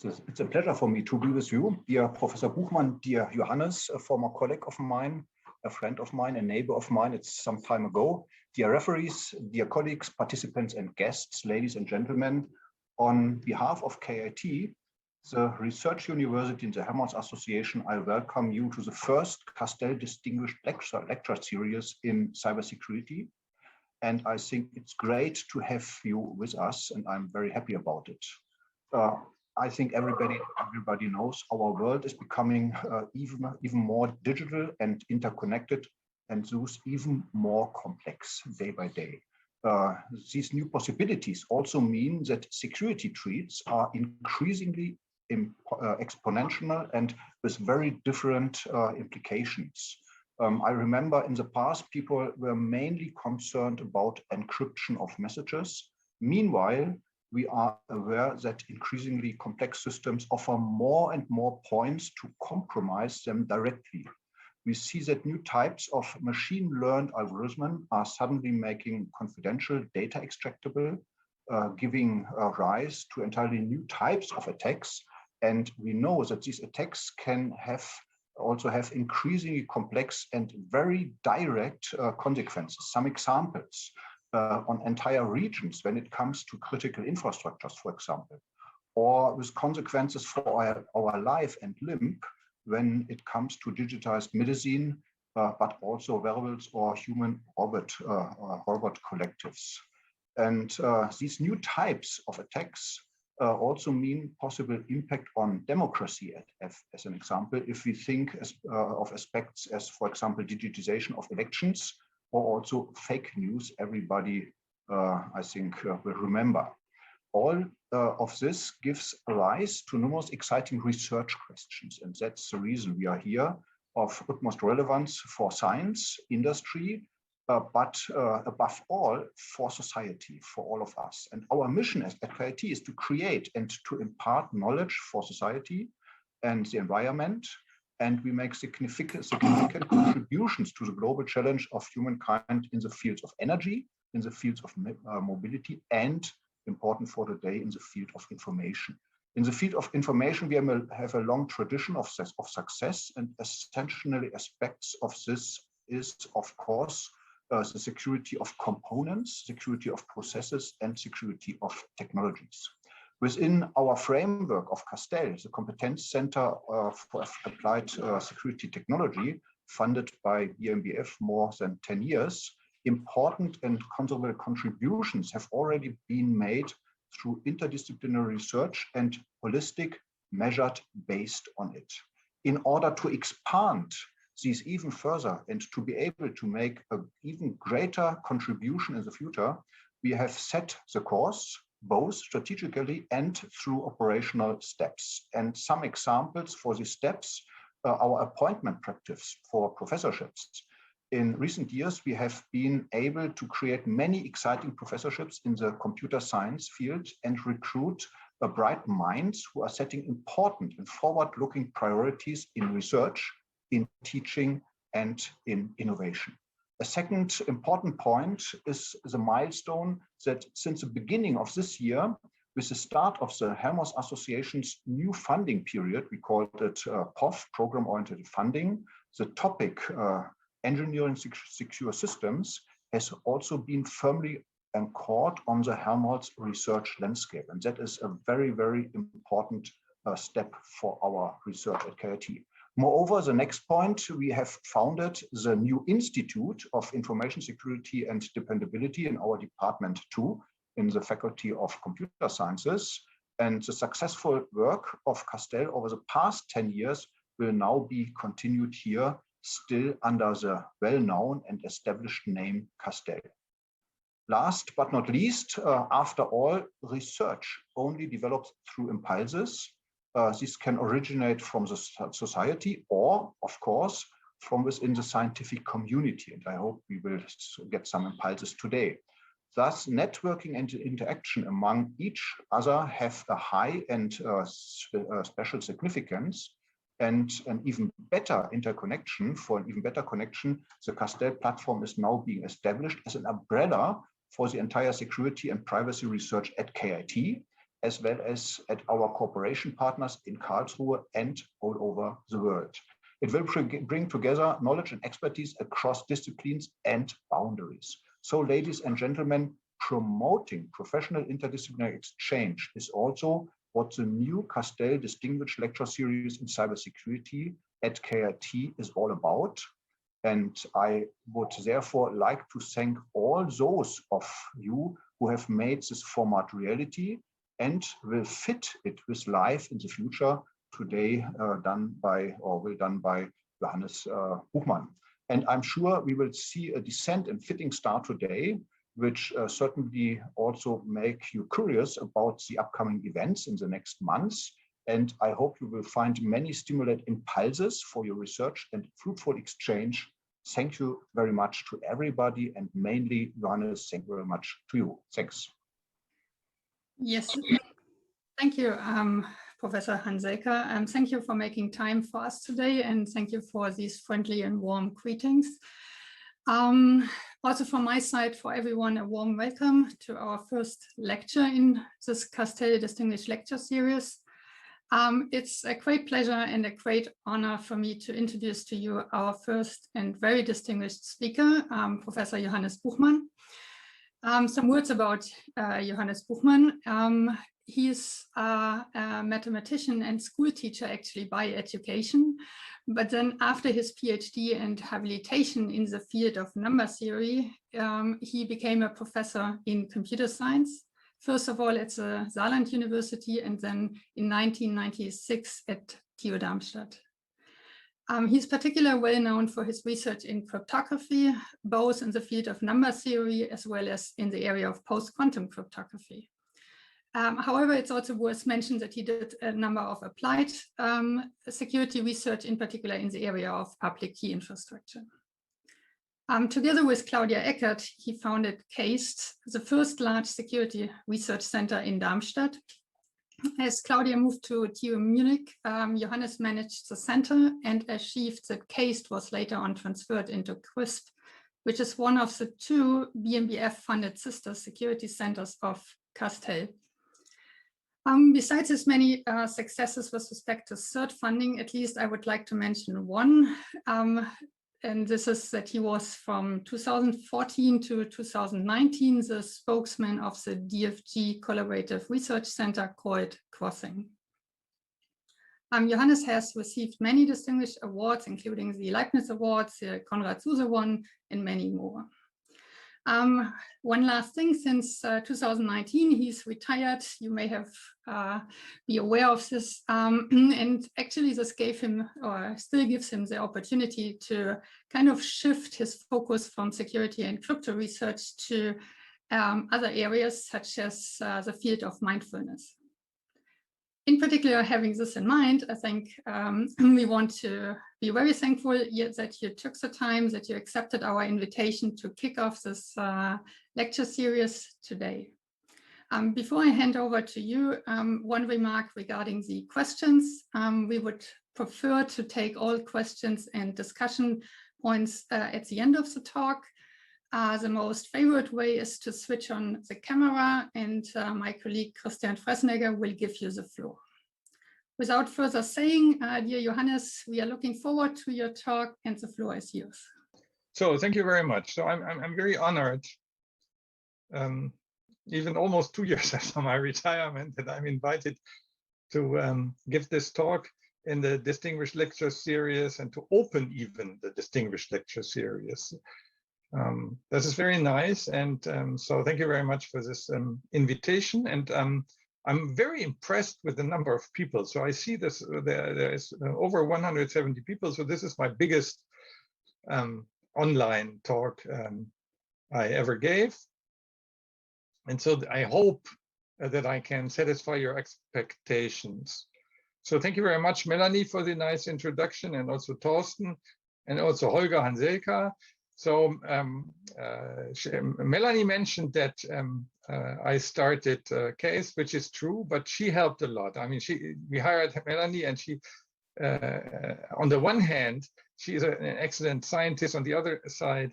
It's a pleasure for me to be with you, dear Professor Buchmann, dear Johannes, a former colleague of mine, a friend of mine, a neighbor of mine. It's some time ago. Dear referees, dear colleagues, participants and guests, ladies and gentlemen, on behalf of KIT, the Research University and the Helmholtz Association, I welcome you to the first Castell Distinguished Lecture Series in cybersecurity. And I think it's great to have you with us, and I'm very happy about it. I think everybody knows our world is becoming even more digital and interconnected, and thus even more complex day by day. These new possibilities also mean that security threats are increasingly exponential and with very different implications. I remember in the past, people were mainly concerned about encryption of messages. Meanwhile, we are aware that increasingly complex systems offer more and more points to compromise them directly. We see that new types of machine-learned algorithms are suddenly making confidential data extractable, giving rise to entirely new types of attacks. And we know that these attacks can also have increasingly complex and very direct consequences. Some examples. On entire regions when it comes to critical infrastructures, for example, or with consequences for our life and limb when it comes to digitized medicine, but also wearables or human robot collectives. And these new types of attacks also mean possible impact on democracy, as an example, if we think of aspects as, for example, digitization of elections, or also fake news, everybody, I think, will remember. All of this gives rise to numerous exciting research questions, and that's the reason we are here, of utmost relevance for science, industry, but above all, for society, for all of us. And our mission at KIT is to create and to impart knowledge for society and the environment, and we make significant contributions to the global challenge of humankind in the fields of energy, in the fields of mobility, and, important for today, in the field of information. In the field of information, we have a long tradition of success, and essentially aspects of this is, of course, the security of components, security of processes, and security of technologies. Within our framework of Castell, the Competence Center for Applied Security Technology, funded by BMBF more than 10 years, important and considerable contributions have already been made through interdisciplinary research and holistic measured based on it. In order to expand these even further and to be able to make an even greater contribution in the future, we have set the course both strategically and through operational steps. And some examples for these steps, our appointment practice for professorships. In recent years, we have been able to create many exciting professorships in the computer science field and recruit bright minds who are setting important and forward-looking priorities in research, in teaching, and in innovation. A second important point is the milestone that since the beginning of this year, with the start of the Helmholtz Association's new funding period, we called it Prof, program-oriented funding, the topic engineering secure systems has also been firmly anchored on the Helmholtz research landscape. And that is a very, very important step for our research at KIT. Moreover, the next point, we have founded the new Institute of Information Security and Dependability in our department too, in the Faculty of Computer Sciences. And the successful work of Castell over the past 10 years will now be continued here, still under the well-known and established name Castell. Last but not least, after all, research only develops through impulses. This can originate from the society or, of course, from within the scientific community. And I hope we will get some impulses today. Thus, networking and interaction among each other have a high and special significance. And an even better interconnection, for an even better connection, the Castell platform is now being established as an umbrella for the entire security and privacy research at KIT. as well as at our cooperation partners in Karlsruhe and all over the world. It will bring together knowledge and expertise across disciplines and boundaries. So, ladies and gentlemen, promoting professional interdisciplinary exchange is also what the new Castell Distinguished Lecture Series in Cybersecurity at KIT is all about. And I would therefore like to thank all those of you who have made this format reality and will fit it with life in the future, today done by Johannes Buchmann. And I'm sure we will see a decent and fitting start today, which certainly also make you curious about the upcoming events in the next months. And I hope you will find many stimulating impulses for your research and fruitful exchange. Thank you very much to everybody, and mainly Johannes, thank you very much to you. Thanks. Yes, thank you, Professor Hanzelka. Thank you for making time for us today, and thank you for these friendly and warm greetings. Also from my side, for everyone, a warm welcome to our first lecture in this Castell Distinguished Lecture Series. It's a great pleasure and a great honor for me to introduce to you our first and very distinguished speaker, Professor Johannes Buchmann. Some words about Johannes Buchmann. He's a mathematician and school teacher actually by education, but then after his PhD and habilitation in the field of number theory, he became a professor in computer science. First of all at the Saarland University, and then in 1996 at TU Darmstadt. He's particularly well known for his research in cryptography, both in the field of number theory as well as in the area of post-quantum cryptography. However, it's also worth mentioning that he did a number of applied security research, in particular in the area of public key infrastructure. Together with Claudia Eckert, he founded CAST, the first large security research center in Darmstadt. As Claudia moved to TU Munich, Johannes managed the center and achieved that CAST was later on transferred into CRISP, which is one of the two BMBF-funded sister security centers of Castell. Besides his many successes with respect to CERT funding, at least I would like to mention one. And this is that he was from 2014 to 2019 the spokesman of the DFG Collaborative Research Center called Crossing. Johannes has received many distinguished awards, including the Leibniz Awards, the Konrad Zuse one, and many more. One last thing, since 2019, he's retired. You may have be aware of this. And actually this gave him, or still gives him, the opportunity to kind of shift his focus from security and crypto research to other areas, such as the field of mindfulness. In particular, having this in mind, I think we want to be very thankful that you took the time, that you accepted our invitation to kick off this lecture series today. Before I hand over to you, one remark regarding the questions. We would prefer to take all questions and discussion points at the end of the talk. The most favorite way is to switch on the camera, and my colleague Christian Fresnegger will give you the floor. Without further saying, dear Johannes, we are looking forward to your talk, and the floor is yours. So thank you very much. So I'm very honored, even almost 2 years after my retirement, that I'm invited to give this talk in the Distinguished Lecture Series and to open even the Distinguished Lecture Series. This is very nice, and so thank you very much for this invitation. And I'm very impressed with the number of people. So I see this, there is over 170 people. So this is my biggest online talk I ever gave. And so I hope that I can satisfy your expectations. So thank you very much, Melanie, for the nice introduction, and also Thorsten, and also Holger Hanzelka. So Melanie mentioned that I started CASE, which is true, but she helped a lot. I mean, we hired Melanie, and she, on the one hand, she is an excellent scientist. On the other side,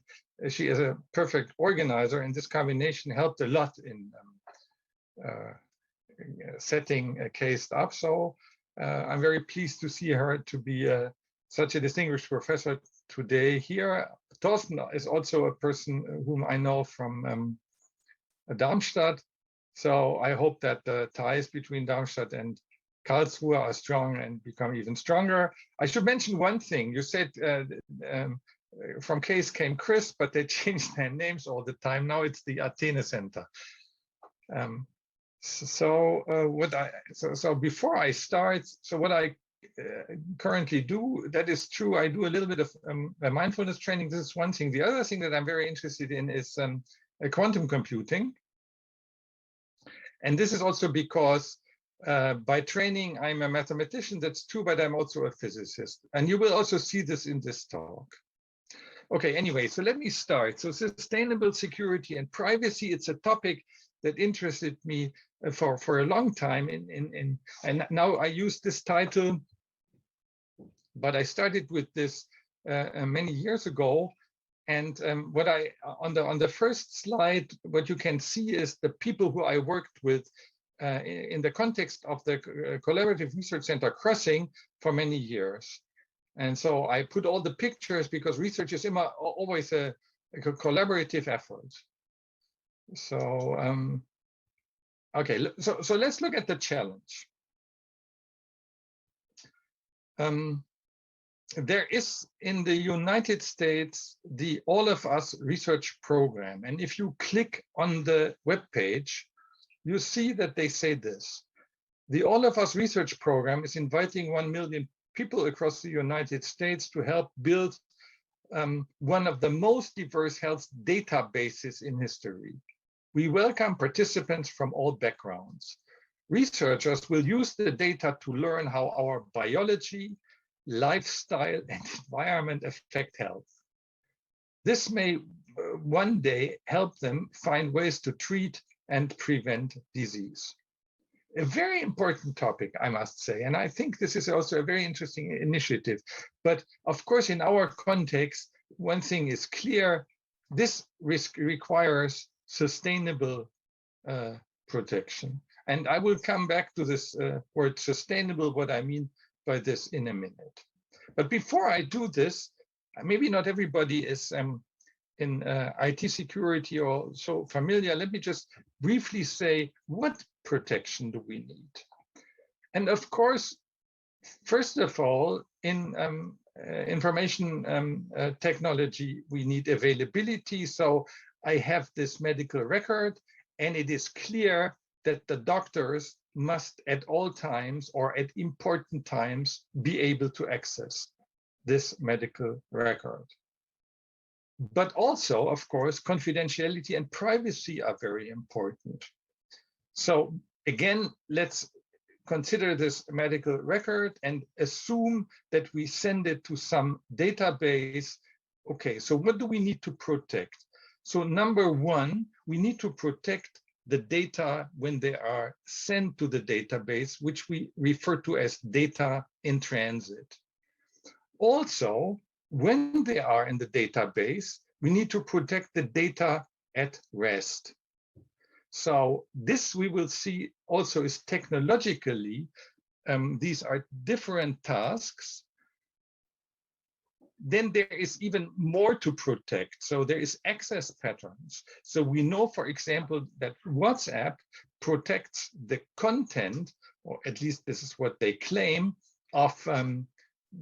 she is a perfect organizer, and this combination helped a lot setting cased up. So I'm very pleased to see her to be such a distinguished professor today here. Thorsten is also a person whom I know from Darmstadt. So I hope that the ties between Darmstadt and Karlsruhe are strong and become even stronger. I should mention one thing. You said from CASE came Chris, but they changed their names all the time. Now it's the Athene Center. So before I start, so what I currently do, that is true. I do a little bit of mindfulness training. This is one thing. The other thing that I'm very interested in is quantum computing. And this is also because by training, I'm a mathematician, that's true, but I'm also a physicist. And you will also see this in this talk. Okay, anyway, so let me start. So sustainable security and privacy, it's a topic that interested me for a long time. And now I use this title, but I started with this many years ago. And what I on the first slide, what you can see is the people who I worked with in the context of the Collaborative Research Center Crossing for many years. And so I put all the pictures because research is always a collaborative effort. So okay, so let's look at the challenge. There is in the United States the All of Us research program. And if you click on the webpage, you see that they say this. The All of Us research program is inviting 1 million people across the United States to help build one of the most diverse health databases in history. We welcome participants from all backgrounds. Researchers will use the data to learn how our biology, lifestyle, and environment affect health. This may one day help them find ways to treat and prevent disease. A very important topic, I must say, and I think this is also a very interesting initiative. But of course, in our context, one thing is clear, this requires sustainable protection. And I will come back to this word sustainable, what I mean by this in a minute. But before I do this, maybe not everybody is in IT security or so familiar. Let me just briefly say, what protection do we need? And of course, first of all, in information technology, we need availability. So I have this medical record, and it is clear that the doctors must at all times or at important times be able to access this medical record. But also, of course, confidentiality and privacy are very important. So again, let's consider this medical record and assume that we send it to some database. Okay, so what do we need to protect? So number one, we need to protect the data when they are sent to the database, which we refer to as data in transit. Also, when they are in the database, we need to protect the data at rest. So this we will see also is technologically, these are different tasks. Then there is even more to protect. So there is access patterns. So we know, for example, that WhatsApp protects the content, or at least this is what they claim, of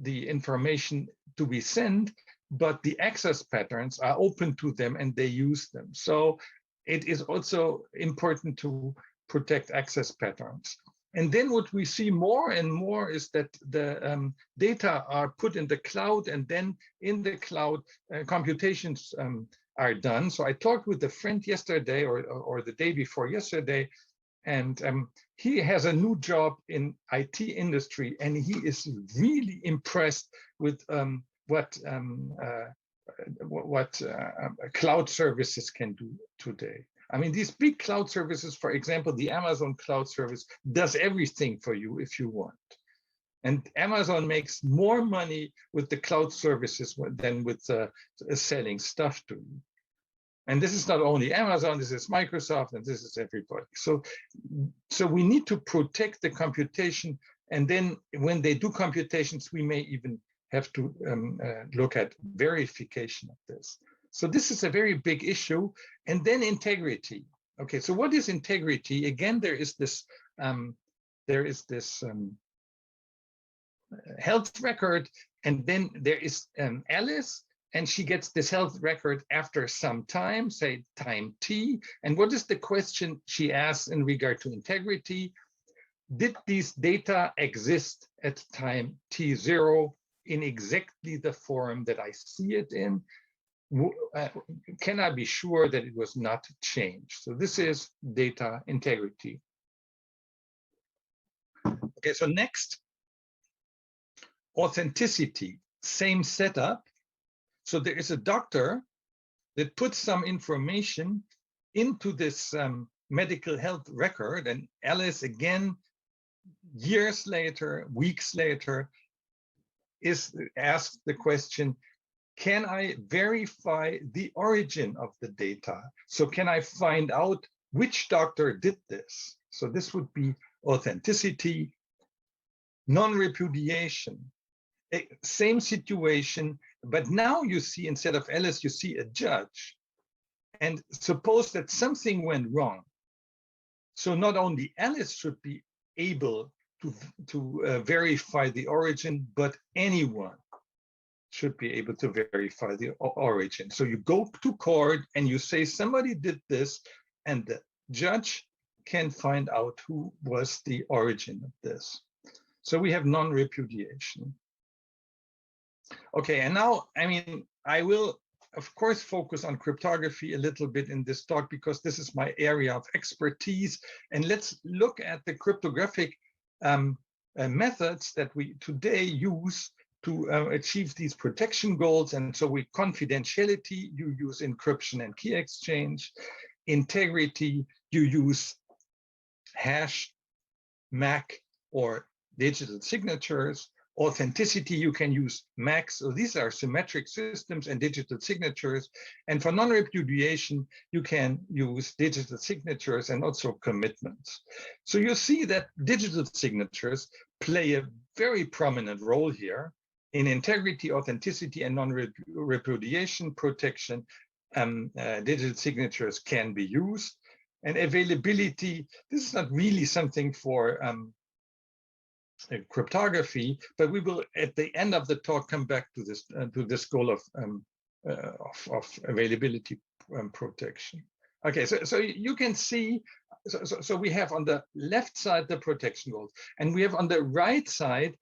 the information to be sent, but the access patterns are open to them and they use them. So it is also important to protect access patterns. And then what we see more and more is that the data are put in the cloud, and then in the cloud computations are done. So I talked with a friend yesterday or the day before yesterday, and he has a new job in IT industry, and he is really impressed with what cloud services can do today. I mean, these big cloud services, for example, the Amazon cloud service does everything for you if you want. And Amazon makes more money with the cloud services than with selling stuff to you. And this is not only Amazon, this is Microsoft, and this is everybody. So we need to protect the computation. And then when they do computations, we may even have to look at verification of this. So this is a very big issue. And then integrity. Okay, so what is integrity? Again, there is this health record, and then there is Alice, and she gets this health record after some time, say time t. And what is the question she asks in regard to integrity? Did these data exist at time t0 in exactly the form that I see it in? Can I be sure that it was not changed? So this is data integrity. Okay, so next, authenticity, same setup. So there is a doctor that puts some information into this medical health record, and Alice, again, years later, weeks later, is asked the question, can I verify the origin of the data? So can I find out which doctor did this? So this would be authenticity. Non-repudiation, same situation, but now you see, instead of Alice, you see a judge. And suppose that something went wrong. So not only Alice should be able to verify the origin, but anyone should be able to verify the origin. So you go to court and you say somebody did this, and the judge can find out who was the origin of this. So we have non-repudiation. Okay, and now, I mean, I will, of course, focus on cryptography a little bit in this talk because this is my area of expertise. And let's look at the cryptographic methods that we today use to achieve these protection goals. And so with confidentiality, you use encryption and key exchange. Integrity, you use hash, MAC, or digital signatures. Authenticity, you can use MAC. So these are symmetric systems and digital signatures. And for non-repudiation, you can use digital signatures and also commitments. So you see that digital signatures play a very prominent role here in integrity, authenticity, and non-repudiation protection. Digital signatures can be used. And availability, this is not really something for cryptography, but we will at the end of the talk come back to this goal of availability protection. Okay, so you can see, so we have on the left side the protection goals, and we have on the right side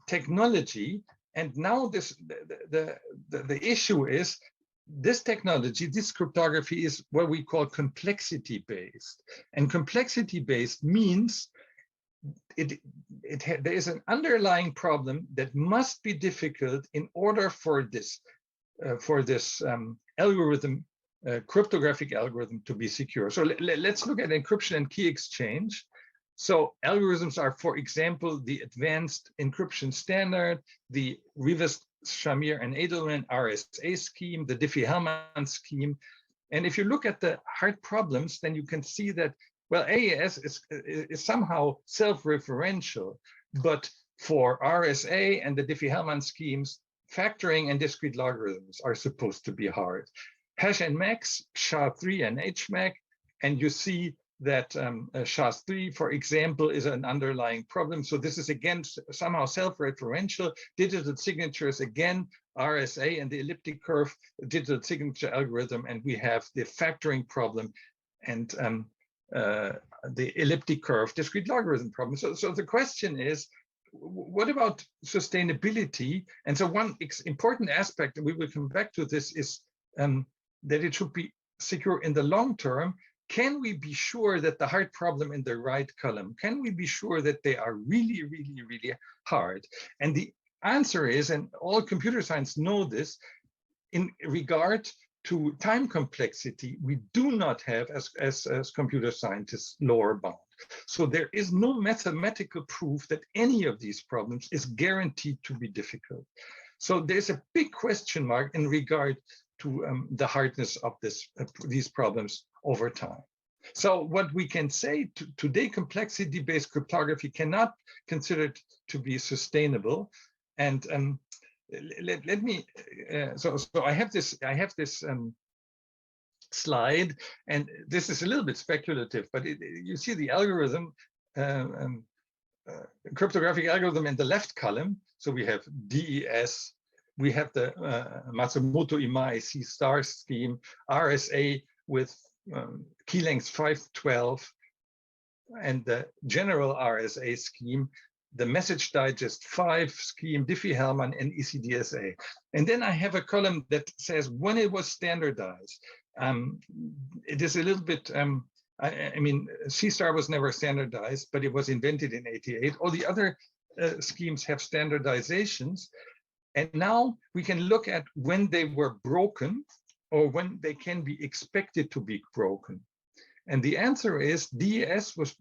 technology. And now the issue is this technology, this cryptography is what we call complexity based, and complexity based means there is an underlying problem that must be difficult in order for this algorithm, cryptographic algorithm, to be secure. So let's look at encryption and key exchange. So algorithms are, for example, the advanced encryption standard, the Rivest-Shamir and Edelman RSA scheme, the Diffie-Hellman scheme. And if you look at the hard problems, then you can see that, well, AES is somehow self-referential, but for RSA and the Diffie-Hellman schemes, factoring and discrete logarithms are supposed to be hard. Hash and max, SHA-3 and HMAC, and you see that SHA-3, for example, is an underlying problem. So this is, again, somehow self-referential. Digital signatures, again, RSA and the elliptic curve digital signature algorithm, and we have the factoring problem and the elliptic curve discrete logarithm problem. So the question is, what about sustainability? And so one important aspect, and we will come back to this, is that it should be secure in the long term. Can we be sure that the hard problem in the right column, can we be sure that they are really, really, really hard? And the answer is, and all computer science know this, in regard to time complexity, we do not have, as computer scientists, lower bound. So there is no mathematical proof that any of these problems is guaranteed to be difficult. So there's a big question mark in regard to the hardness of these problems over time. So what we can say today, complexity-based cryptography cannot consider to be sustainable. And let me, so I have this slide, and this is a little bit speculative, but you see the algorithm, cryptographic algorithm in the left column. So we have DES, we have the Matsumoto Imai C star scheme, RSA with key length 512, and the general RSA scheme, the message digest 5 scheme, Diffie-Hellman, and ECDSA. And then I have a column that says when it was standardized. It is a little bit, I mean, C star was never standardized, but it was invented in '88. All the other schemes have standardizations. And now we can look at when they were broken or when they can be expected to be broken. And the answer is DES was,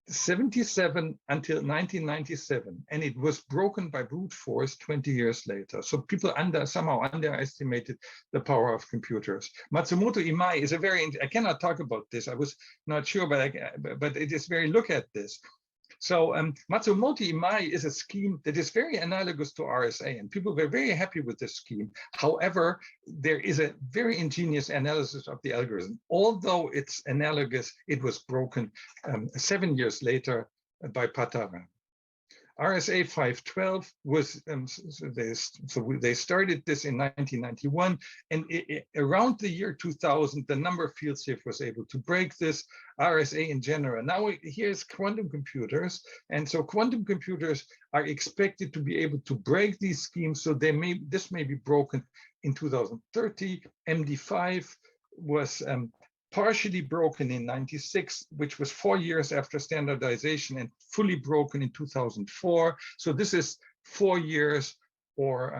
77 until 1997, and it was broken by brute force 20 years later. So people somehow underestimated the power of computers. Matsumoto Imai is I cannot talk about this. I was not sure, but it is look at this. So Matsumoto Imai is a scheme that is very analogous to RSA, and people were very happy with this scheme. However, there is a very ingenious analysis of the algorithm. Although it's analogous, it was broken 7 years later by Patarin. RSA 512 was, they started this in 1991, and around the year 2000, the number of field safe was able to break this, RSA in general. Now here's quantum computers, and so quantum computers are expected to be able to break these schemes, so this may be broken in 2030. MD5 was partially broken in '96, which was 4 years after standardization, and fully broken in 2004. So this is 4 years or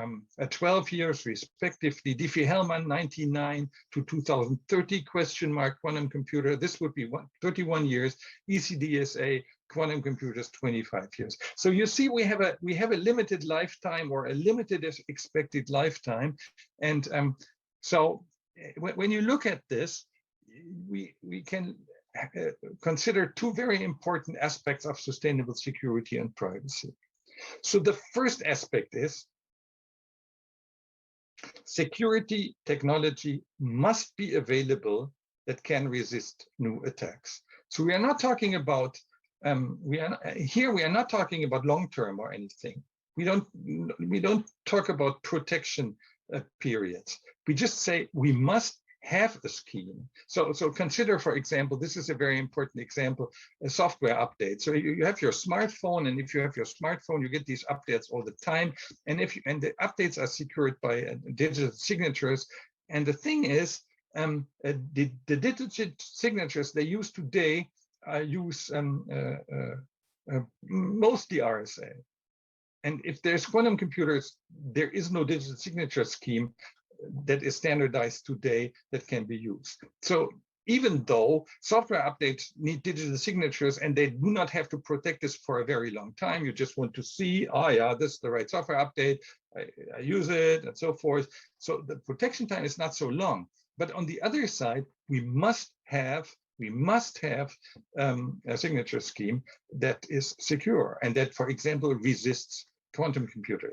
12 years respectively. Diffie-Hellman 99 to 2030 ? Quantum computer. This would be 31 years. ECDSA quantum computers 25 years. So you see, we have a limited lifetime, or a limited expected lifetime, and so when you look at this, we can consider two very important aspects of sustainable security and privacy. So the first aspect is security technology must be available that can resist new attacks. So we are not talking about we are not talking about long-term or anything. We don't talk about protection periods. We just say we must have a scheme. So consider, for example, this is a very important example, a software update. So you have your smartphone, and if you have your smartphone, you get these updates all the time. And the updates are secured by digital signatures. And the thing is, the digital signatures they use today use mostly RSA. And if there's quantum computers, there is no digital signature scheme that is standardized today that can be used. So even though software updates need digital signatures and they do not have to protect this for a very long time, you just want to see, oh yeah, this is the right software update, I use it, and so forth. So the protection time is not so long. But on the other side, we must have a signature scheme that is secure and that, for example, resists quantum computer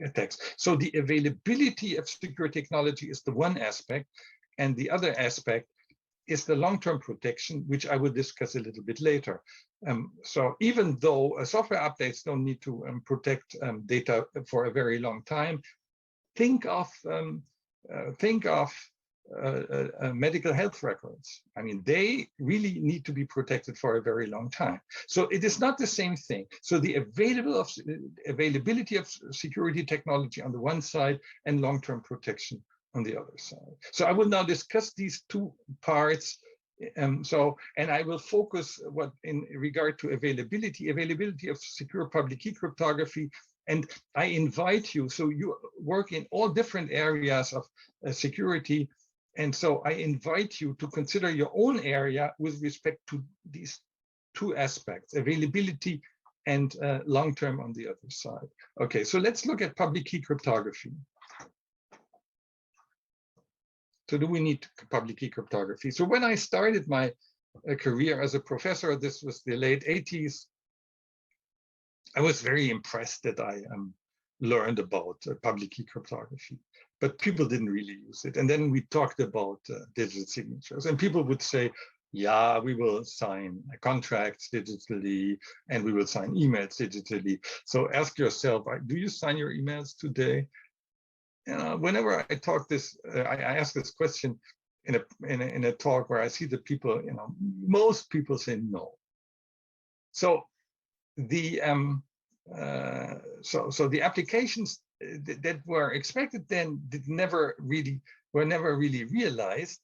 attacks. So the availability of secure technology is the one aspect, and the other aspect is the long-term protection, which I will discuss a little bit later. So even though software updates don't need to protect data for a very long time, think of medical health records. I mean, they really need to be protected for a very long time. So it is not the same thing. So the availability of security technology on the one side and long-term protection on the other side. So I will now discuss these two parts. And I will focus in regard to availability of secure public key cryptography. And I invite you, so you work in all different areas of security. And so I invite you to consider your own area with respect to these two aspects, availability and long-term on the other side. Okay, so let's look at public key cryptography. So do we need public key cryptography? So when I started my career as a professor, this was the late 80s, I was very impressed that I learned about public key cryptography, but people didn't really use it. And then we talked about digital signatures, and people would say, yeah, we will sign contracts digitally and we will sign emails digitally. So ask yourself, do you sign your emails today? Whenever I talk this, I ask this question in a talk where I see the people, most people say no. So the so the applications that were expected then were never really realized.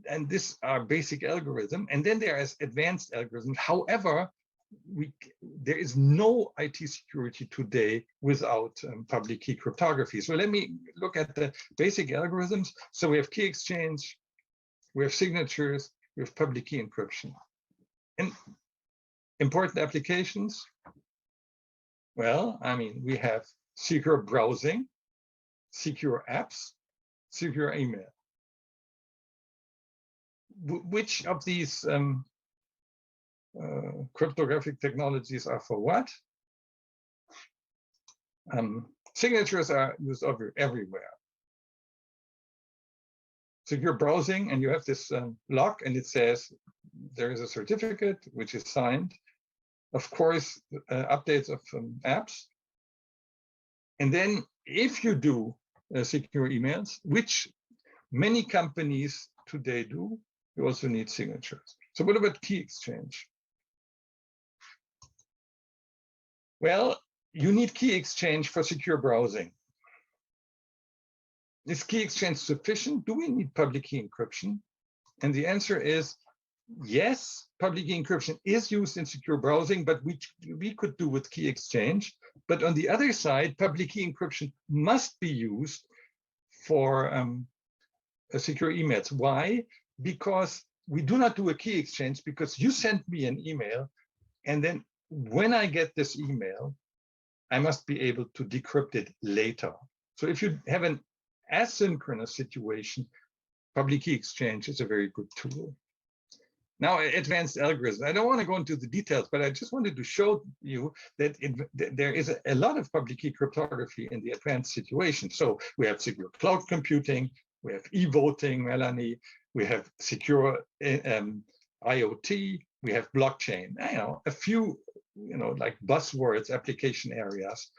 And these are basic algorithm, and then there is advanced algorithms. However, there is no IT security today without public key cryptography. So let me look at the basic algorithms. So we have key exchange, we have signatures, we have public key encryption. And important applications, well, I mean, we have secure browsing, secure apps, secure email. Which of these cryptographic technologies are for what? Signatures are used everywhere. Secure browsing, and you have this lock, and it says there is a certificate which is signed. Of course, updates of apps. And then if you do secure emails, which many companies today do, you also need signatures. So what about key exchange? Well, you need key exchange for secure browsing. Is key exchange sufficient? Do we need public key encryption? And the answer is yes, public key encryption is used in secure browsing, but we could do with key exchange. But on the other side, public key encryption must be used for secure emails. Why? Because we do not do a key exchange because you sent me an email, and then when I get this email, I must be able to decrypt it later. So if you have an asynchronous situation, public key exchange is a very good tool. Now, advanced algorithms. I don't want to go into the details, but I just wanted to show you that there is a lot of public key cryptography in the advanced situation. So we have secure cloud computing, we have e-voting, Melanie, we have secure IoT, we have blockchain. A few, like buzzwords, application areas.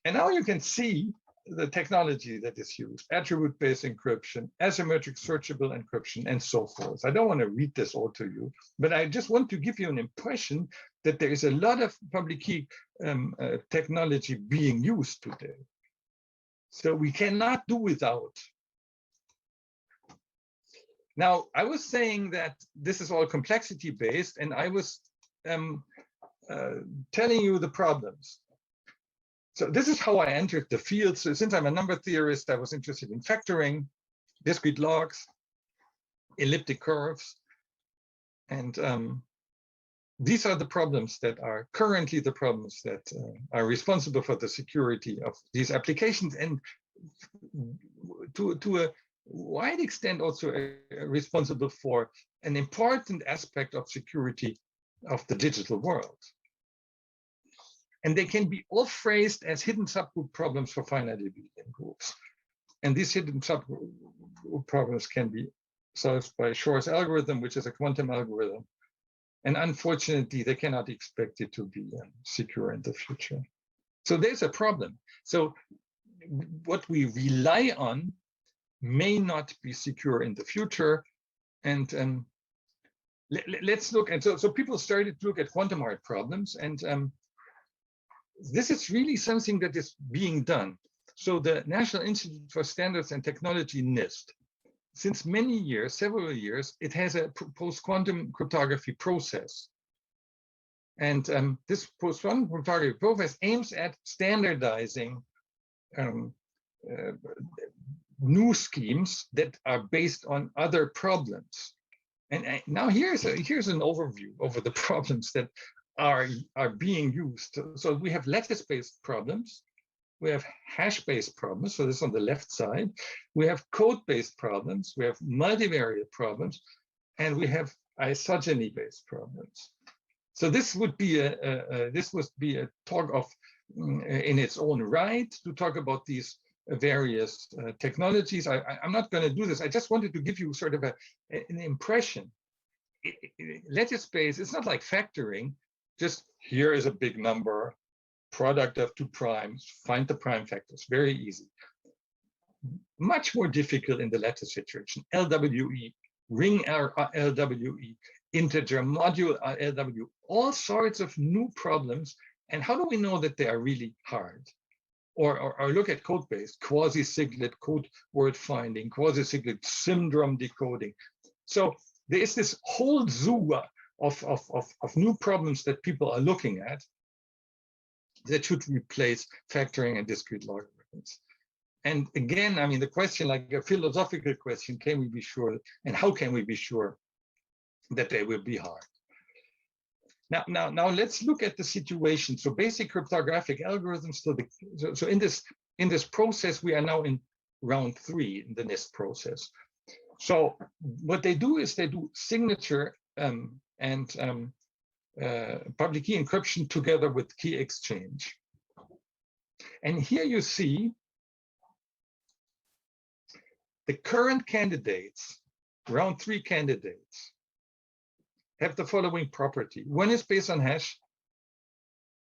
And now you can see the technology that is used: attribute-based encryption, asymmetric searchable encryption, and so forth. I don't want to read this all to you, but I just want to give you an impression that there is a lot of public key technology being used today. So we cannot do without. Now, I was saying that this is all complexity-based, and I was telling you the problems. So this is how I entered the field. So since I'm a number theorist, I was interested in factoring, discrete logs, elliptic curves. And these are the problems that are currently the problems that are responsible for the security of these applications, and to a wide extent also responsible for an important aspect of security of the digital world. And they can be all phrased as hidden subgroup problems for finite abelian groups. And these hidden subgroup problems can be solved by Shor's algorithm, which is a quantum algorithm. And unfortunately, they cannot expect it to be secure in the future. So there's a problem. So what we rely on may not be secure in the future. And let's look. And so people started to look at quantum hard problems. And this is really something that is being done. So the National Institute for Standards and Technology, NIST, since many years, several years, it has a post-quantum cryptography process. And this post-quantum cryptography process aims at standardizing new schemes that are based on other problems. And now here's an overview over the problems that are being used. So we have lattice-based problems, we have hash-based problems, so this is on the left side. We have code-based problems, we have multivariate problems, and we have isogeny-based problems. So this would be a talk of in its own right to talk about these various technologies. I'm not going to do this. I just wanted to give you sort of an impression. Lattice space, it's not like factoring, just here is a big number, product of two primes, find the prime factors, very easy. Much more difficult in the lattice situation, LWE, ring LWE, integer module LW, all sorts of new problems. And how do we know that they are really hard? Or look at code-based, quasi-siglet code word finding, quasi-siglet syndrome decoding. So there is this whole zoo of new problems that people are looking at that should replace factoring and discrete logarithms. And again, I mean, the question, like a philosophical question, can we be sure, and how can we be sure that they will be hard? Now let's look at the situation. So basic cryptographic algorithms. So in this process, we are now in round 3 in the NIST process. So what they do is they do signature and public key encryption together with key exchange. And here you see the current candidates, round 3 candidates, have the following property. 1 is based on hash,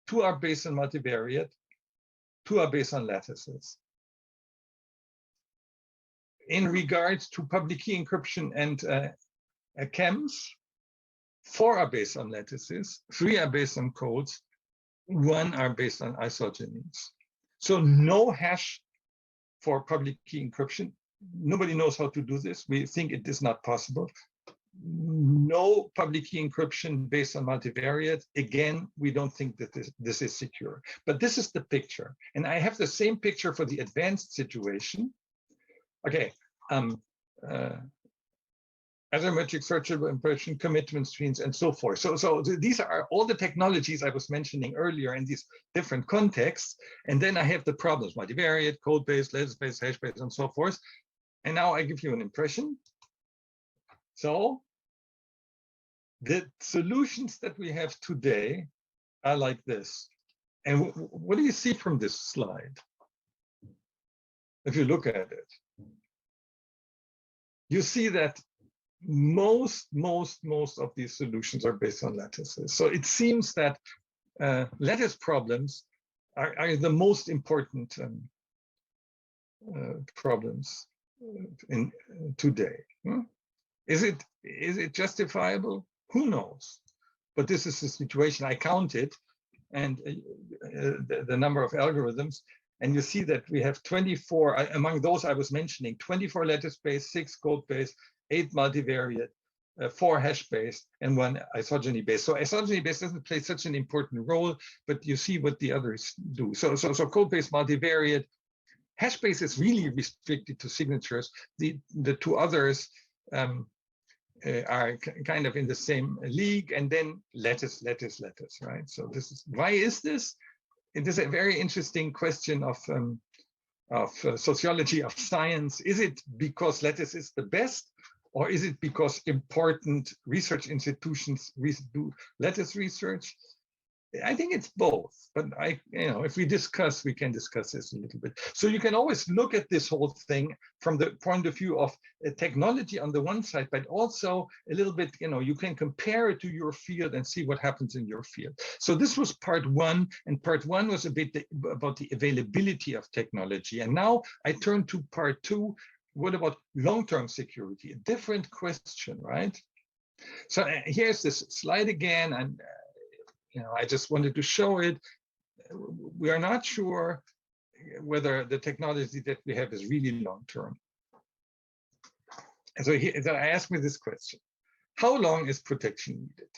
2 are based on multivariate, 2 are based on lattices. In regards to public key encryption and chems, 4 are based on lattices, 3 are based on codes, 1 are based on isogenies. So no hash for public key encryption. Nobody knows how to do this. We think it is not possible. No public key encryption based on multivariate. Again, we don't think that this is secure. But this is the picture. And I have the same picture for the advanced situation. Okay. Asymmetric searchable impression, commitment screens, and so forth. So these are all the technologies I was mentioning earlier in these different contexts. And then I have the problems, multivariate, code-based, lattice-based, hash-based, and so forth. And now I give you an impression. So the solutions that we have today are like this. And what do you see from this slide? If you look at it, you see that most of these solutions are based on lattices. So it seems that lattice problems are the most important problems in today. Is it justifiable? Who knows? But this is the situation. I counted, and the number of algorithms, and you see that we have 24 among those I was mentioning: 24 lattice-based, 6 code-based, 8 multivariate, 4 hash-based, and 1 isogeny-based. So isogeny-based doesn't play such an important role, but you see what the others do. So code-based, multivariate, hash-based is really restricted to signatures. The 2 others are kind of in the same league, and then lattice, right? So this is, why is this? It is a very interesting question of sociology, of science. Is it because lattice is the best, or is it because important research institutions do lattice research? I think it's both, but if we discuss, we can discuss this a little bit. So you can always look at this whole thing from the point of view of technology on the one side, but also a little bit, you can compare it to your field and see what happens in your field. So this was part 1, and part 1 was a bit about the availability of technology. And now I turn to part 2. What about long-term security? A different question, right? So here's this slide again, and I just wanted to show it. We are not sure whether the technology that we have is really long-term. And so I asked me this question: how long is protection needed?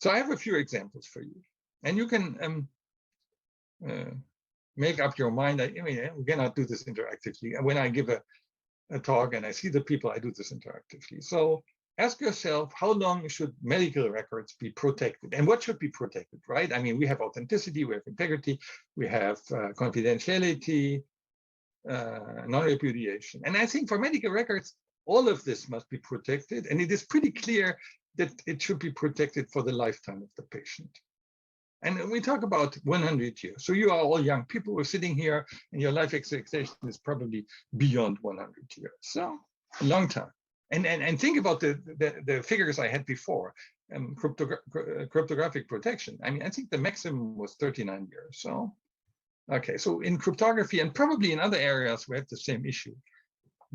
So I have a few examples for you, and you can make up your mind. I mean, we cannot do this interactively. And when I give a talk and I see the people, I do this interactively. So ask yourself, how long should medical records be protected, and what should be protected, right? I mean, we have authenticity, we have integrity, we have confidentiality, non-repudiation. And I think for medical records, all of this must be protected, and it is pretty clear that it should be protected for the lifetime of the patient. And we talk about 100 years. So you are all young people who are sitting here, and your life expectation is probably beyond 100 years. So a long time. And think about the figures I had before, cryptographic protection. I mean, I think the maximum was 39 years. So, okay, so in cryptography and probably in other areas, we have the same issue.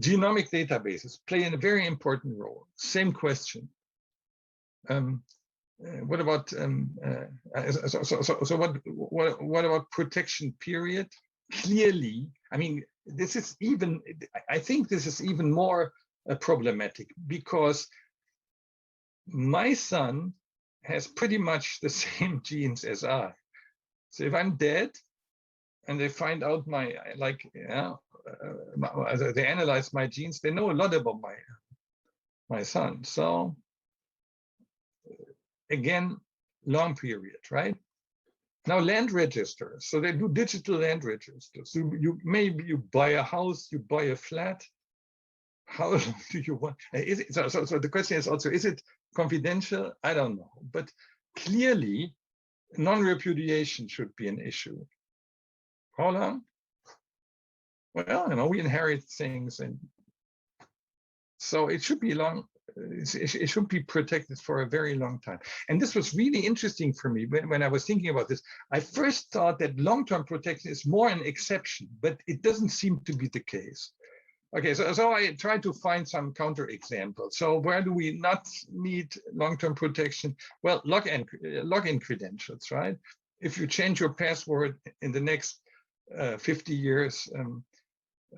Genomic databases play a very important role. Same question. What about what about protection period? Clearly, I mean, this is even. I think this is even more problematic, because my son has pretty much the same genes as I. So if I'm dead, and they find out my they analyze my genes, they know a lot about my son. So again, long period, right? Now land registers. So they do digital land registers. So you buy a house, you buy a flat. How long do you want? Is it, so the question is also, is it confidential? I don't know. But clearly, non-repudiation should be an issue. How long? Well, you know, we inherit things, and so it should be long. It should be protected for a very long time. And this was really interesting for me when I was thinking about this. I first thought that long-term protection is more an exception, but it doesn't seem to be the case. Okay, so I tried to find some counterexamples. So where do we not need long-term protection? Well, login credentials, right? If you change your password in the next 50 years,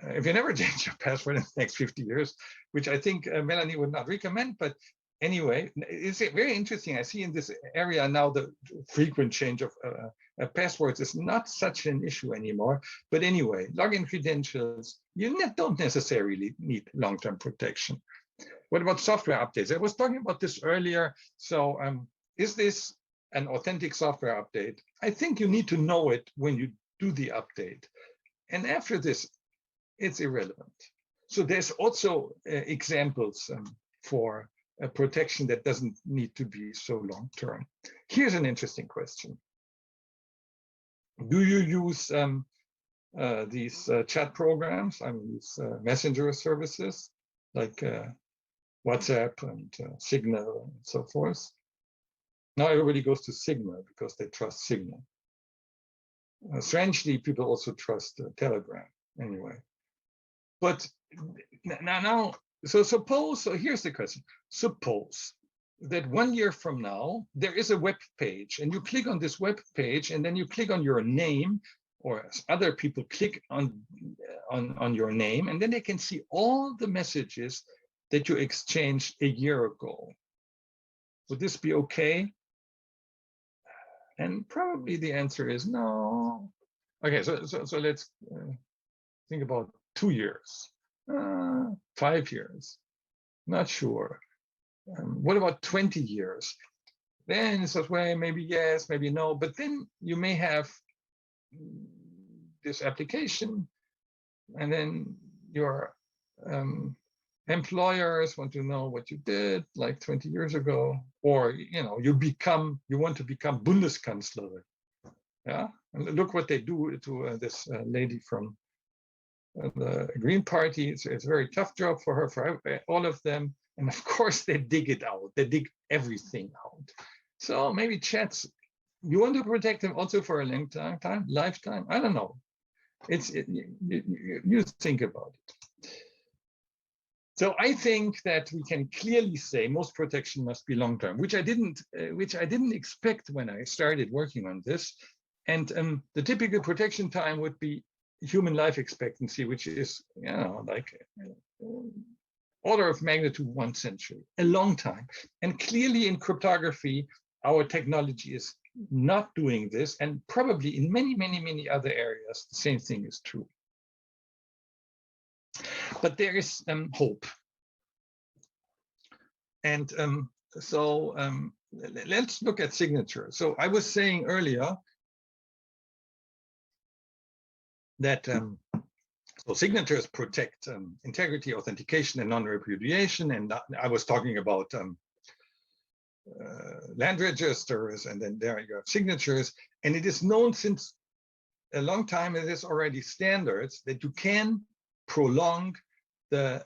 if you never change your password in the next 50 years, which I think Melanie would not recommend, but anyway, it's very interesting. I see in this area now the frequent change of passwords is not such an issue anymore. But anyway, login credentials, you don't necessarily need long-term protection. What about software updates? I was talking about this earlier. So is this an authentic software update? I think you need to know it when you do the update. And after this, it's irrelevant. So there's also examples for a protection that doesn't need to be so long-term. Here's an interesting question. Do you use these chat programs, I mean, these messenger services like WhatsApp and Signal and so forth? Now everybody goes to Signal because they trust Signal. Strangely, people also trust Telegram anyway. But now, so suppose, so here's the question. Suppose that 1 year from now, there is a web page, and you click on this web page, and then you click on your name, or other people click on your name, and then they can see all the messages that you exchanged a year ago. Would this be okay? And probably the answer is no. Okay, so let's think about 2 years, 5 years, not sure. What about 20 years? Then it's well, maybe yes, maybe no, but then you may have this application, and then your employers want to know what you did like 20 years ago, or you want to become Bundeskanzlerin. Yeah, and look what they do to this lady from the Green Party. It's a very tough job for her, for all of them. And of course, they dig it out. They dig everything out. So maybe chats, you want to protect them also for a long time, lifetime? I don't know. You think about it. So I think that we can clearly say most protection must be long-term, which I didn't expect when I started working on this. And the typical protection time would be human life expectancy, which is, like order of magnitude 1 century, a long time. And clearly in cryptography, our technology is not doing this, and probably in many, many, many other areas, the same thing is true. But there is hope. And let's look at signature. So I was saying earlier that so signatures protect integrity, authentication, and non-repudiation. And I was talking about land registers, and then there you have signatures. And it is known since a long time, it is already standards that you can prolong the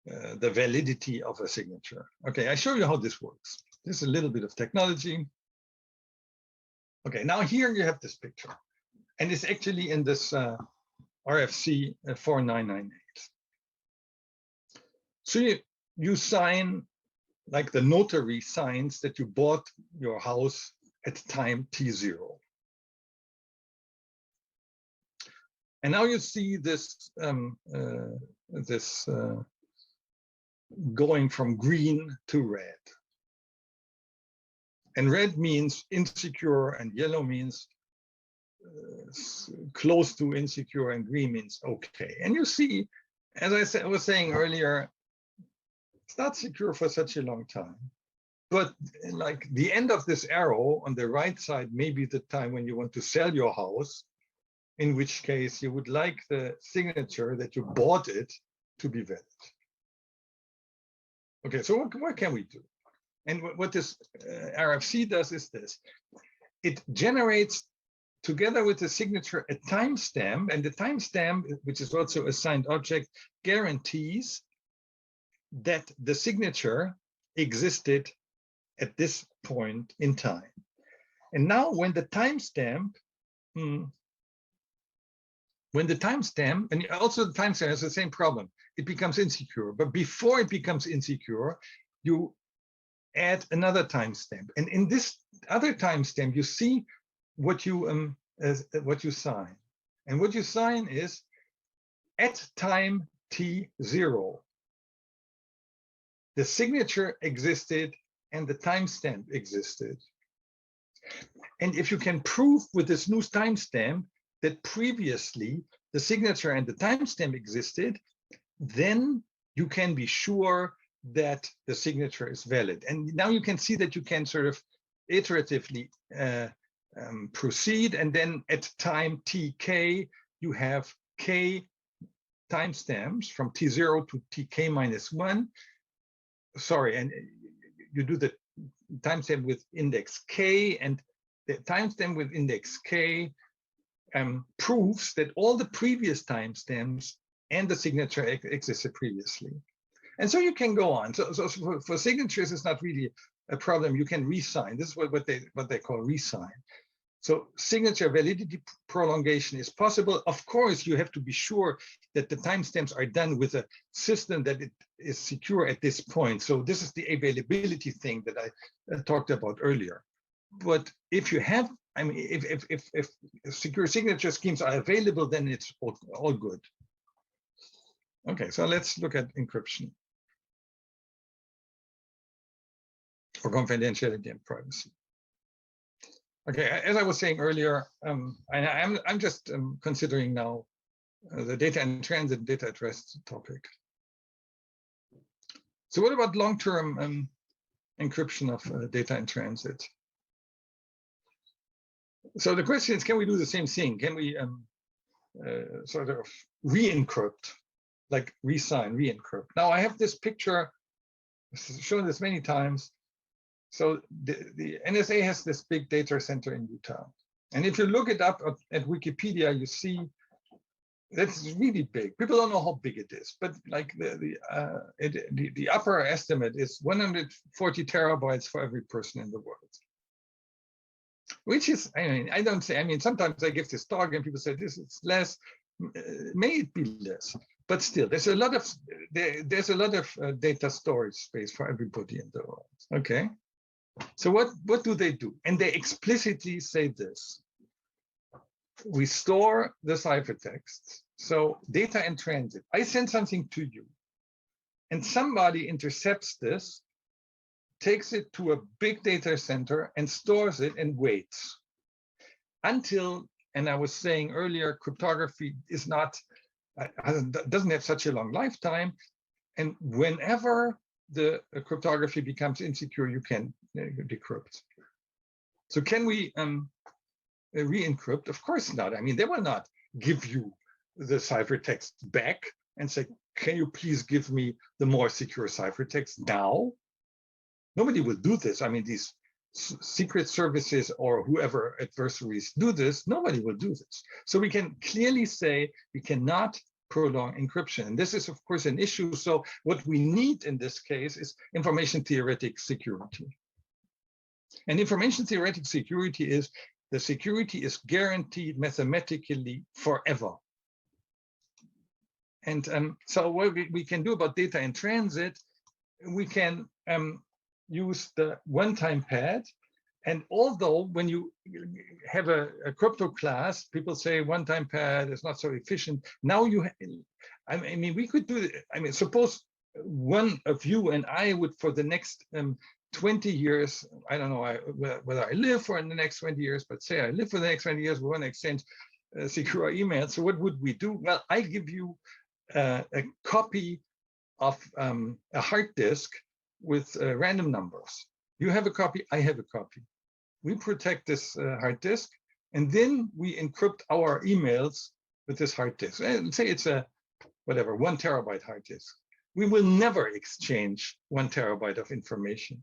validity of a signature. Okay, I show you how this works. This is a little bit of technology. Okay, now here you have this picture, and it's actually in this RFC 4998. So you sign, like the notary signs that you bought your house at time T0. And now you see this going from green to red. And red means insecure, and yellow means close to insecure, and green means okay. And you see, as I was saying earlier, it's not secure for such a long time. But like the end of this arrow on the right side may be the time when you want to sell your house, in which case you would like the signature that you bought it to be valid. Okay, so what can we do? And what this RFC does is this. It generates, together with the signature, a timestamp, and the timestamp, which is also a signed object, guarantees that the signature existed at this point in time. And now when the timestamp, and also the timestamp has the same problem, it becomes insecure. But before it becomes insecure, you add another timestamp. And in this other timestamp, you see what you sign. And what you sign is at time T0. The signature existed and the timestamp existed. And if you can prove with this new timestamp that previously the signature and the timestamp existed, then you can be sure that the signature is valid. And now you can see that you can sort of iteratively proceed. And then at time tk, you have k timestamps from t0 to tk minus 1. Sorry, and you do the timestamp with index k, and the timestamp with index k proves that all the previous timestamps and the signature existed previously. And so you can go on. So for signatures, it's not really a problem. You can re-sign. This is what they call re-sign. So signature validity prolongation is possible. Of course, you have to be sure that the timestamps are done with a system that it is secure at this point. So this is the availability thing that I talked about earlier. But if you have, I mean, if secure signature schemes are available, then it's all good. Okay, so let's look at encryption for confidentiality and privacy. Okay, as I was saying earlier, I'm just considering now the data in transit, data at rest topic. So what about long-term encryption of data in transit? So the question is, can we do the same thing? Can we sort of re-encrypt, like re-sign, re-encrypt? Now I have this picture, shown this many times. So the NSA has this big data center in Utah. And if you look it up at Wikipedia, you see that's really big. People don't know how big it is, but like the upper estimate is 140 terabytes for every person in the world. Which is, I mean, I don't say, I mean, sometimes I give this talk and people say this is less, may it be less, but still there's a lot of data storage space for everybody in the world. Okay. So what do? And they explicitly say this. We store the ciphertext. So data in transit. I send something to you, and somebody intercepts this, takes it to a big data center and stores it and waits until, and I was saying earlier, cryptography is not, doesn't have such a long lifetime. And whenever the cryptography becomes insecure, you can decrypt. So can we re-encrypt? Of course not. I mean, they will not give you the ciphertext back and say, can you please give me the more secure ciphertext now? Nobody will do this. I mean, these secret services or whoever adversaries do this, nobody will do this. So we can clearly say we cannot prolong encryption. And this is, of course, an issue. So what we need in this case is information theoretic security. And information theoretic security is the security is guaranteed mathematically forever. And so what we can do about data in transit, we can use the one-time pad. And although when you have a crypto class, people say one-time pad is not so efficient. Now you, I mean, we could do it. I mean, suppose one of you and I would, for the next 20 years, I don't know whether I live for the next 20 years, but say I live for the next 20 years, we want to exchange secure emails. So what would we do? Well, I give you a copy of a hard disk with random numbers. You have a copy, I have a copy. We protect this hard disk, and then we encrypt our emails with this hard disk. And say it's a, whatever, 1 terabyte hard disk. We will never exchange 1 terabyte of information.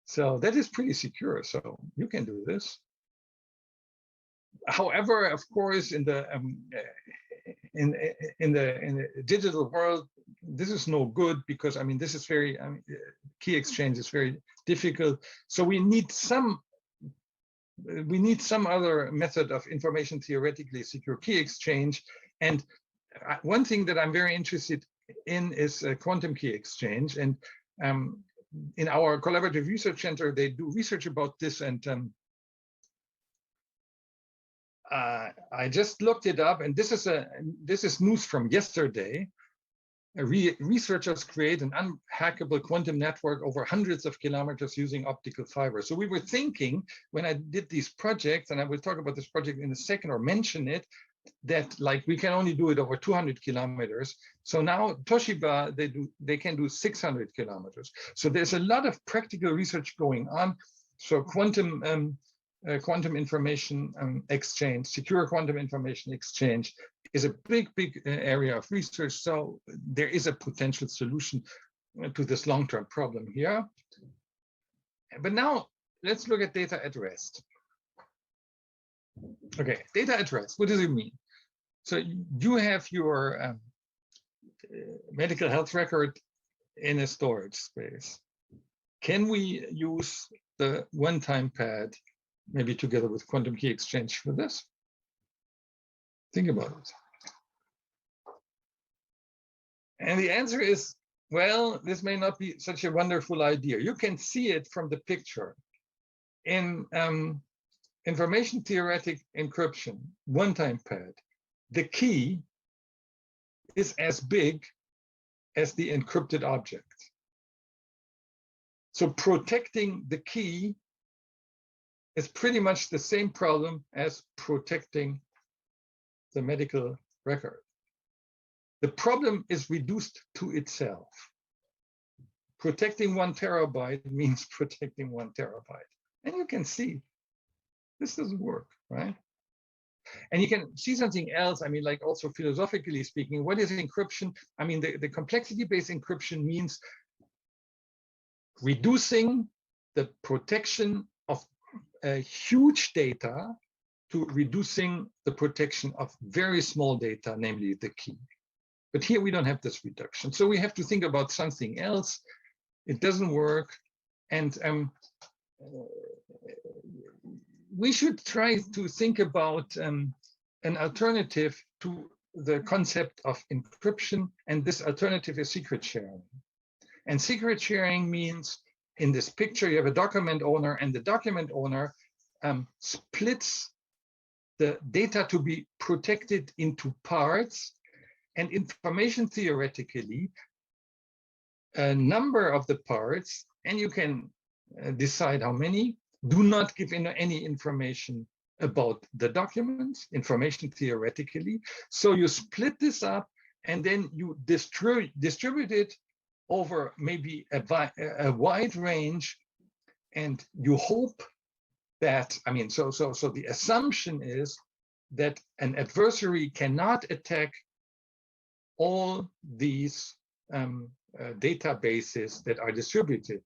So that is pretty secure. So you can do this. However, of course, in the digital world, this is no good because, I mean, this is very, key exchange is very difficult. So we need some other method of information theoretically secure key exchange. And one thing that I'm very interested in is quantum key exchange. And in our collaborative research center, they do research about this. And I just looked it up, and this is news from yesterday. Researchers create an unhackable quantum network over hundreds of kilometers using optical fiber. So we were thinking, when I did these projects, and I will talk about this project in a second or mention it, that like we can only do it over 200 kilometers. So now Toshiba, they can do 600 kilometers. So there's a lot of practical research going on. So quantum information exchange, secure quantum information exchange is a big area of research. So there is a potential solution to this long-term problem here. But now let's look at data at rest. Okay, data at rest, what does it mean? So you have your medical health record in a storage space. Can we use the one-time pad, maybe together with quantum key exchange for this? Think about it. And the answer is, well, this may not be such a wonderful idea. You can see it from the picture. In information theoretic encryption, one-time pad, the key is as big as the encrypted object. So protecting the key is pretty much the same problem as protecting the medical record. The problem is reduced to itself. Protecting 1 terabyte means protecting 1 terabyte. And you can see this doesn't work, right? And you can see something else. I mean, like also philosophically speaking, what is encryption? I mean, the complexity-based encryption means reducing the protection of huge data to reducing the protection of very small data, namely the key. But here we don't have this reduction. So we have to think about something else. It doesn't work. And we should try to think about an alternative to the concept of encryption. And this alternative is secret sharing. And secret sharing means, in this picture, you have a document owner, and the document owner splits the data to be protected into parts. And information theoretically, a number of the parts, and you can decide how many, do not give any information about the documents, information theoretically. So you split this up, and then you distribute it over maybe a wide range, and you hope that, I mean, so the assumption is that an adversary cannot attack all these databases that are distributed.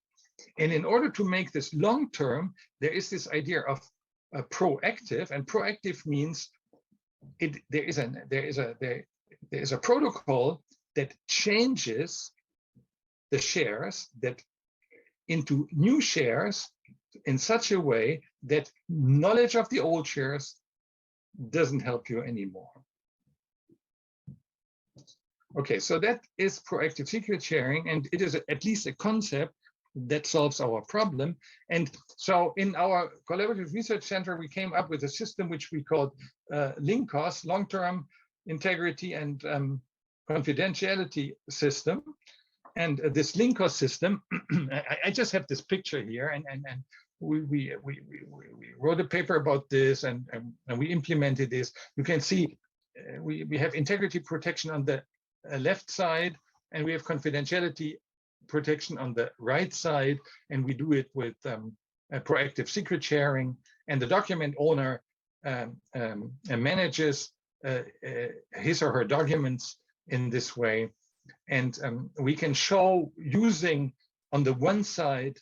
And in order to make this long term, there is this idea of proactive, and proactive means there is a protocol that changes the shares that into new shares in such a way that knowledge of the old shares doesn't help you anymore. Okay, so that is proactive secret sharing, and it is at least a concept that solves our problem. And so in our collaborative research center, we came up with a system which we called LINCOS, long-term integrity and confidentiality system. And this LINCOS system, I just have this picture here, and we wrote a paper about this, and we implemented this. You can see we have integrity protection on the left side, and we have confidentiality protection on the right side, and we do it with proactive secret sharing, and the document owner manages his or her documents in this way. And we can show, using on the one side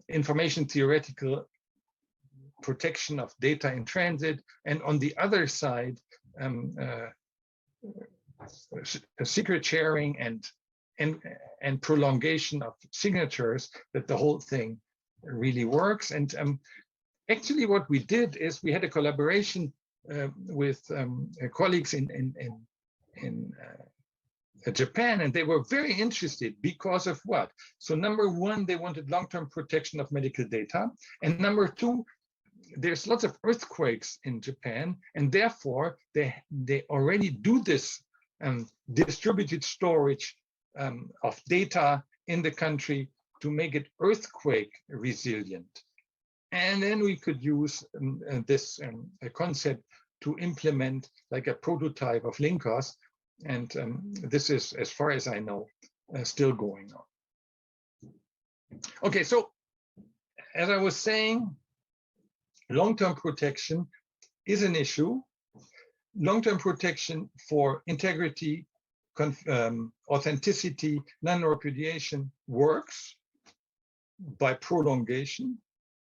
information theoretical protection of data in transit, and on the other side secret sharing and prolongation of signatures, that the whole thing really works. And actually what we did is we had a collaboration with colleagues in Japan, and they were very interested because of what? So number one, they wanted long-term protection of medical data, and number two, there's lots of earthquakes in Japan, and therefore they already do this distributed storage of data in the country to make it earthquake resilient. And then we could use this concept to implement like a prototype of LINCOS, and this is, as far as I know, still going on. Okay, so as I was saying, long-term protection is an issue. Long-term protection for integrity, authenticity, non-repudiation works by prolongation.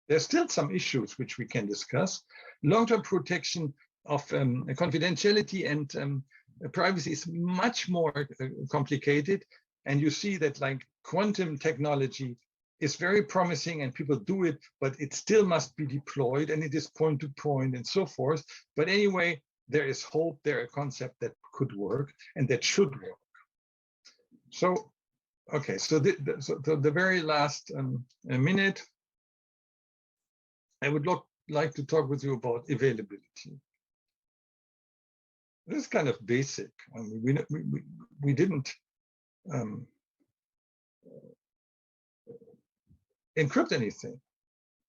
There's still some issues which we can discuss. Long-term protection of confidentiality and privacy is much more complicated. And you see that like quantum technology is very promising and people do it, but it still must be deployed, and it is point to point and so forth. But anyway, there is hope, there is a concept that could work and that should work. So, okay, so the very last minute, I would like to talk with you about availability. This is kind of basic. I mean, we didn't encrypt anything.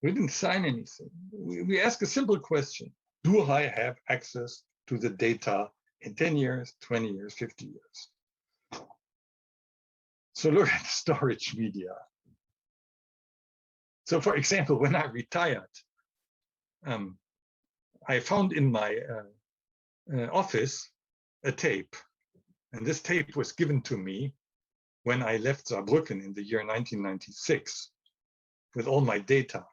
We didn't sign anything. We ask a simple question. Do I have access to the data in 10 years, 20 years, 50 years? So look at the storage media. So for example, when I retired, I found in my office a tape. And this tape was given to me when I left Saarbrücken in the year 1996 with all my data.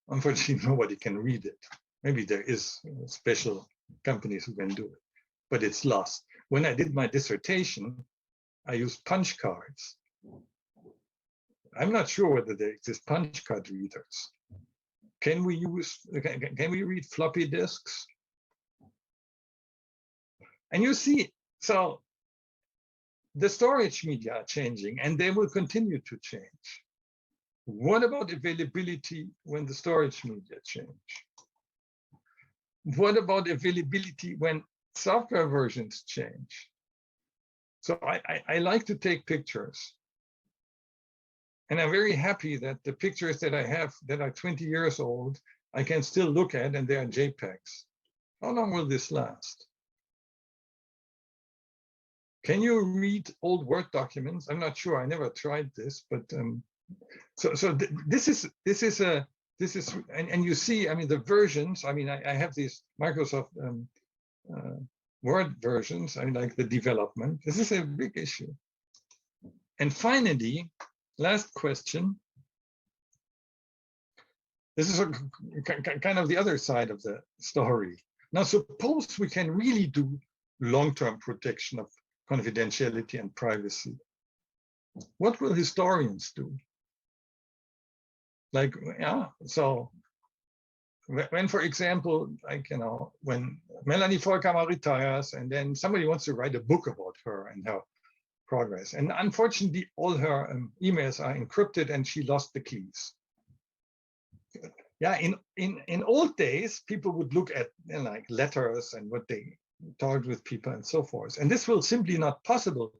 Unfortunately, nobody can read it. Maybe there is special companies who can do it, but it's lost. When I did my dissertation, I used punch cards. I'm not sure whether there exist punch card readers. Can we read floppy disks? And you see, so the storage media are changing and they will continue to change. What about availability when the storage media change? What about availability when software versions change? So I like to take pictures. And I'm very happy that the pictures that I have that are 20 years old, I can still look at, and they are JPEGs. How long will this last? Can you read old Word documents? I'm not sure. I never tried this, but this is, and you see, I mean, the versions. I mean, I have these Microsoft Word versions. I mean, like the development. This is a big issue. And finally, last question. This is kind of the other side of the story. Now, suppose we can really do long-term protection of confidentiality and privacy. What will historians do? Like, yeah, so when, for example, like, you know, when Melanie Volkamer retires and then somebody wants to write a book about her and her progress. And unfortunately, all her emails are encrypted and she lost the keys. Yeah, in old days, people would look at, you know, like letters and what they talked with people and so forth. And this will simply not possible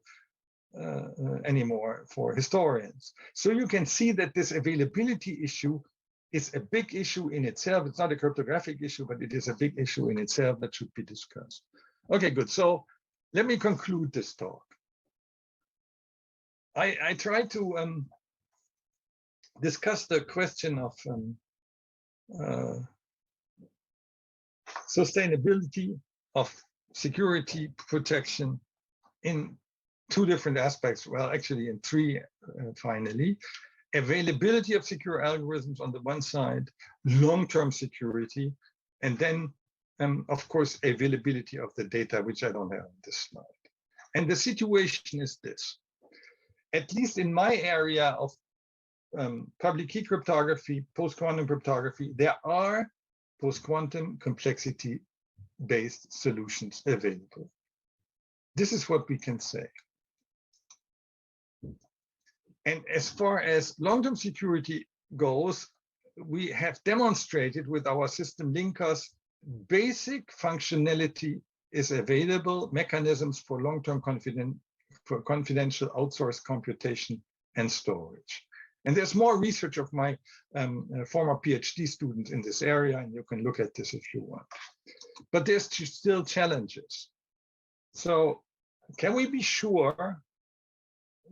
anymore for historians. So you can see that this availability issue is a big issue in itself. It's not a cryptographic issue, but it is a big issue in itself that should be discussed. Okay, good. So let me conclude this talk. I tried to discuss the question of sustainability of security protection in two different aspects. Well, actually in three, finally. Availability of secure algorithms on the one side, long-term security, and then, of course, availability of the data, which I don't have on this slide. And the situation is this. At least in my area of public key cryptography, post-quantum cryptography, there are post-quantum complexity-based solutions available. This is what we can say. And as far as long-term security goes, we have demonstrated with our system linkers, basic functionality is available, mechanisms for long-term confidential outsourced computation and storage. And there's more research of my former PhD students in this area, and you can look at this if you want. But there's still challenges. So can we be sure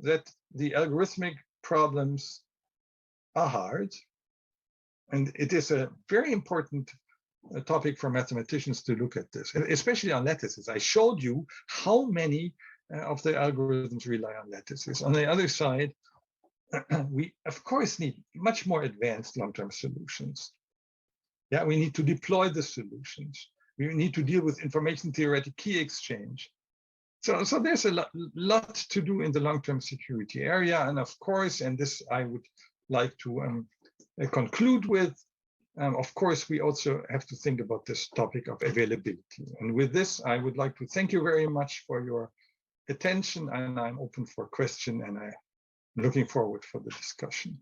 that the algorithmic problems are hard? And it is a very important topic for mathematicians to look at this, especially on lattices. I showed you how many of the algorithms rely on lattices. On the other side, we, of course, need much more advanced long-term solutions. Yeah, we need to deploy the solutions. We need to deal with information theoretic key exchange. So there's a lot to do in the long-term security area. And of course, and this I would like to conclude with, of course, we also have to think about this topic of availability. And with this, I would like to thank you very much for your attention, and I'm open for question, and I'm looking forward for the discussion.